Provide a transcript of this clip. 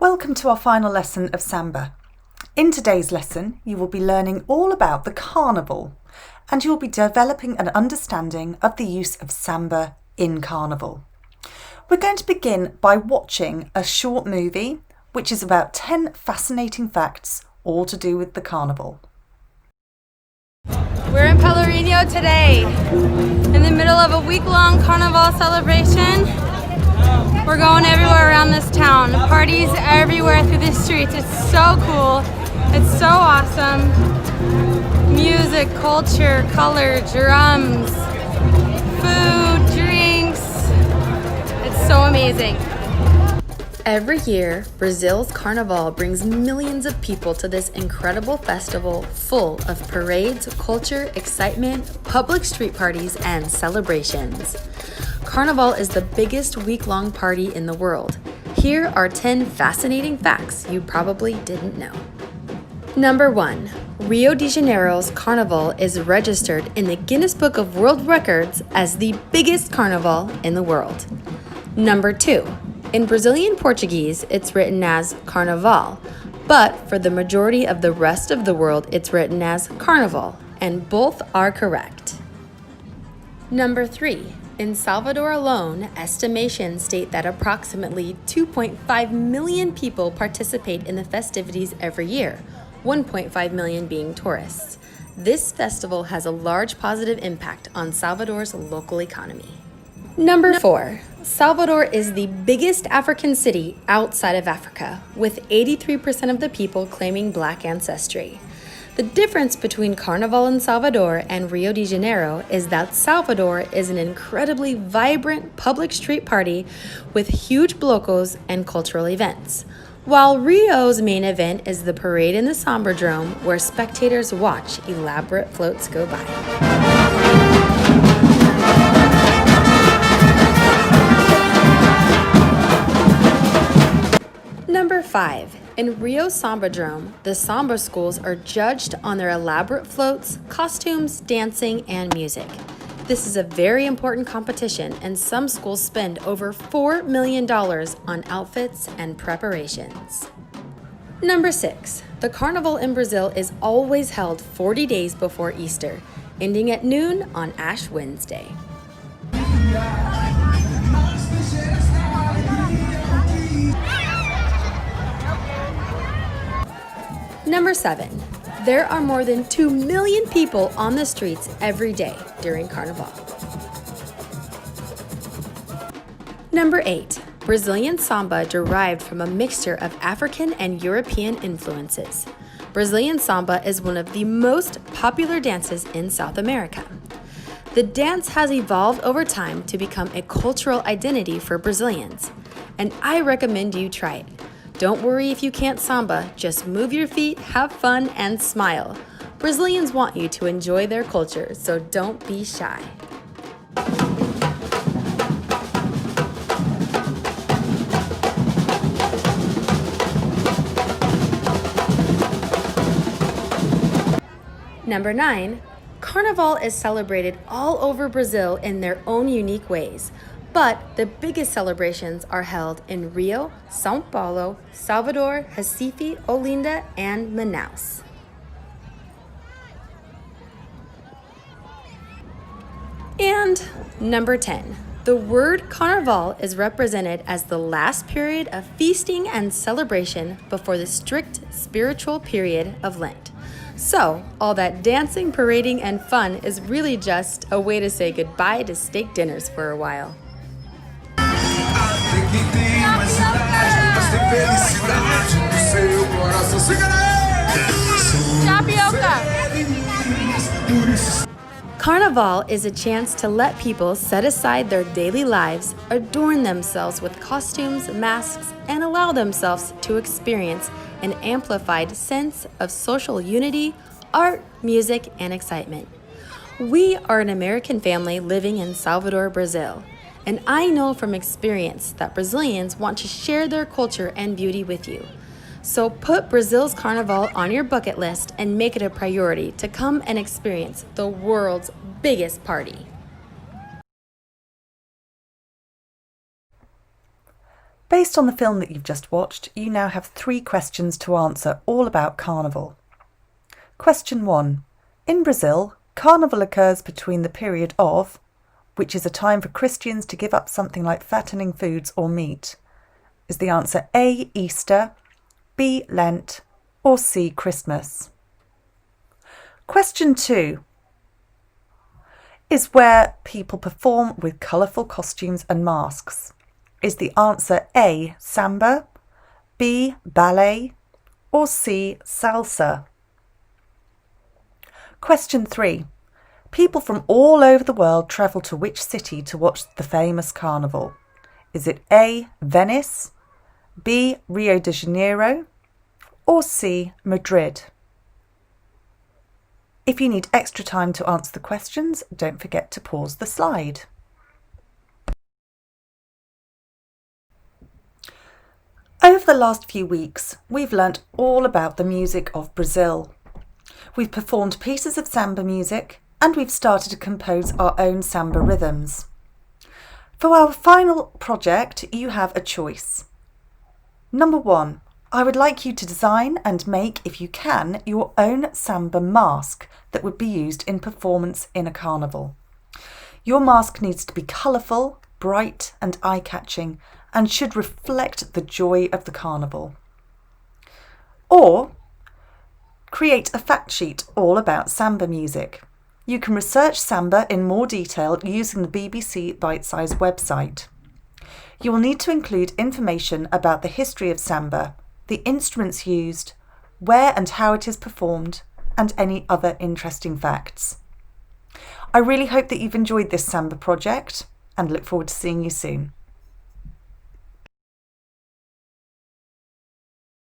Welcome to our final lesson of Samba. In today's lesson, you will be learning all about the Carnival, and you will be developing an understanding of the use of Samba in Carnival. We're going to begin by watching a short movie, which is about 10 fascinating facts, all to do with the Carnival. We're in Pelourinho today, in the middle of a week-long Carnival celebration. We're going everywhere around this town. Parties everywhere through the streets. It's so cool. It's so awesome. Music, culture, color, drums, food, drinks. It's so amazing. Every year, Brazil's Carnival brings millions of people to this incredible festival full of parades, culture, excitement, public street parties, and celebrations. Carnival is the biggest week-long party in the world. Here are 10 fascinating facts you probably didn't know. Number 1. Rio de Janeiro's Carnival is registered in the Guinness Book of World Records as the biggest carnival in the world. Number 2. In Brazilian Portuguese, it's written as Carnaval, but for the majority of the rest of the world, it's written as Carnival, and both are correct. Number 3. In Salvador alone, estimations state that approximately 2.5 million people participate in the festivities every year, 1.5 million being tourists. This festival has a large positive impact on Salvador's local economy. Number 4. Salvador is the biggest African city outside of Africa, with 83% of the people claiming Black ancestry. The difference between Carnival in Salvador and Rio de Janeiro is that Salvador is an incredibly vibrant public street party with huge blocos and cultural events, while Rio's main event is the parade in the Samba Drome, where spectators watch elaborate floats go by. Number 5. In Rio Samba Drome, the Samba schools are judged on their elaborate floats, costumes, dancing, and music. This is a very important competition, and some schools spend over $4 million on outfits and preparations. Number 6. The Carnival in Brazil is always held 40 days before Easter, ending at noon on Ash Wednesday. Number 7. There are more than 2 million people on the streets every day during Carnival. Number 8. Brazilian samba derived from a mixture of African and European influences. Brazilian samba is one of the most popular dances in South America. The dance has evolved over time to become a cultural identity for Brazilians, and I recommend you try it. Don't worry if you can't samba, just move your feet, have fun, and smile. Brazilians want you to enjoy their culture, so don't be shy. Number 9. Carnival is celebrated all over Brazil in their own unique ways. But the biggest celebrations are held in Rio, São Paulo, Salvador, Recife, Olinda, and Manaus. And number 10. The word Carnival is represented as the last period of feasting and celebration before the strict spiritual period of Lent. So, all that dancing, parading, and fun is really just a way to say goodbye to steak dinners for a while. Carnival is a chance to let people set aside their daily lives, adorn themselves with costumes, masks, and allow themselves to experience an amplified sense of social unity, art, music, and excitement. We are an American family living in Salvador, Brazil. And I know from experience that Brazilians want to share their culture and beauty with you. So put Brazil's Carnival on your bucket list and make it a priority to come and experience the world's biggest party. Based on the film that you've just watched, you now have 3 questions to answer all about Carnival. Question 1. In Brazil, Carnival occurs between the period of, which is a time for Christians to give up something like fattening foods or meat. Is the answer A. Easter, B. Lent, or C. Christmas? Question 2 is where people perform with colourful costumes and masks. Is the answer A. Samba, B. Ballet, or C. Salsa? Question 3. People from all over the world travel to which city to watch the famous carnival? Is it A. Venice, B. Rio de Janeiro, or C. Madrid? If you need extra time to answer the questions, don't forget to pause the slide. Over the last few weeks, we've learnt all about the music of Brazil. We've performed pieces of samba music and we've started to compose our own samba rhythms. For our final project, you have a choice. Number 1, I would like you to design and make, if you can, your own samba mask that would be used in performance in a carnival. Your mask needs to be colourful, bright and eye-catching and should reflect the joy of the carnival. Or create a fact sheet all about samba music. You can research samba in more detail using the BBC Bite-Size website. You will need to include information about the history of samba, the instruments used, where and how it is performed, and any other interesting facts. I really hope that you've enjoyed this samba project and look forward to seeing you soon.